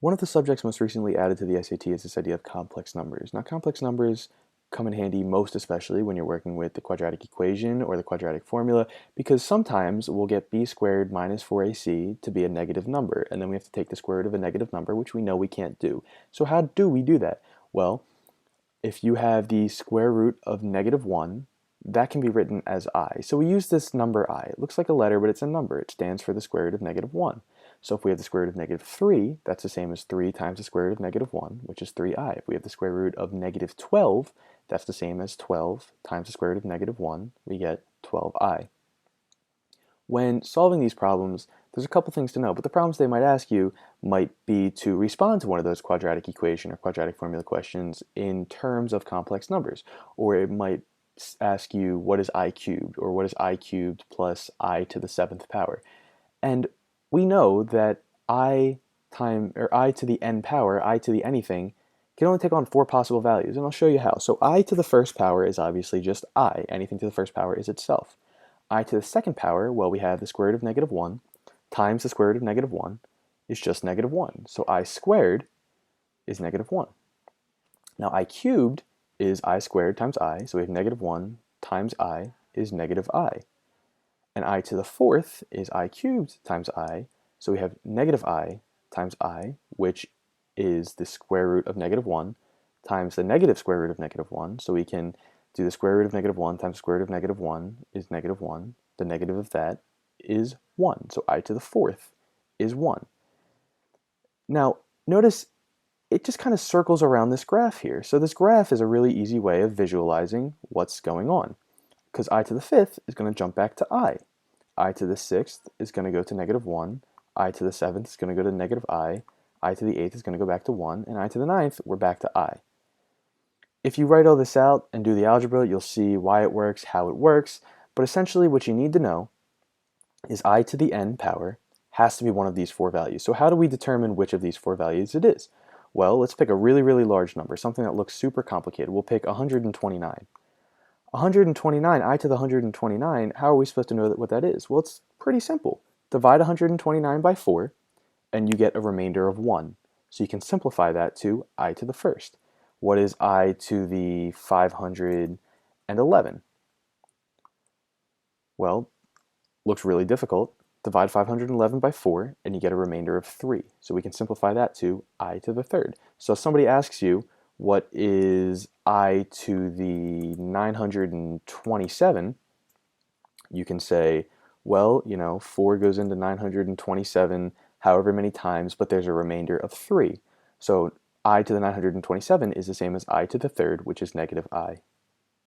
One of the subjects most recently added to the SAT is this idea of complex numbers. Now, complex numbers come in handy most especially when you're working with the quadratic equation or the quadratic formula, because sometimes we'll get b squared minus 4ac to be a negative number, and then we have to take the square root of a negative number, which we know we can't do. So how do we do that? Well, if you have the square root of negative 1, that can be written as I. So we use this number I. It looks like a letter, but it's a number. It stands for the square root of negative 1. So if we have the square root of negative 3, that's the same as 3 times the square root of negative 1, which is 3i. If we have the square root of negative 12, that's the same as 12 times the square root of negative 1. We get 12i. When solving these problems, there's a couple things to know, but the problems they might ask you might be to respond to one of those quadratic equation or quadratic formula questions in terms of complex numbers. Or it might ask you, what is I cubed? Or what is I cubed plus I to the 7th power? And we know that I to the n power, I to the anything, can only take on 4 possible values, and I'll show you how. So I to the first power is obviously just I. Anything to the first power is itself. I to the second power, well, we have the square root of negative 1 times the square root of negative 1 is just negative 1. So I squared is negative 1. Now I cubed is I squared times I, so we have negative 1 times I is negative I. And I to the fourth is I cubed times I, so we have negative I times I, which is the square root of negative 1, times the negative square root of negative 1, so we can do the square root of negative 1 times the square root of negative 1 is negative 1. The negative of that is 1. So I to the fourth is 1. Now, notice it just kind of circles around this graph here. So this graph is a really easy way of visualizing what's going on, because I to the fifth is going to jump back to I to the sixth is going to go to negative 1, I to the seventh is going to go to negative I to the eighth is going to go back to 1, and I to the ninth, we're back to I. If you write all this out and do the algebra, you'll see why it works, how it works, but essentially what you need to know is I to the n power has to be one of these 4 values. So how do we determine which of these 4 values it is? Well, let's pick a really, really large number, something that looks super complicated. We'll pick 129. 129, I to the 129, how are we supposed to know what that is? Well, it's pretty simple. Divide 129 by 4, and you get a remainder of 1. So you can simplify that to I to the first. What is I to the 511? Well, looks really difficult. Divide 511 by 4, and you get a remainder of 3. So we can simplify that to I to the third. So if somebody asks you, what is I to the 927, you can say, well, 4 goes into 927 however many times, but there's a remainder of 3. So I to the 927 is the same as I to the third, which is negative I.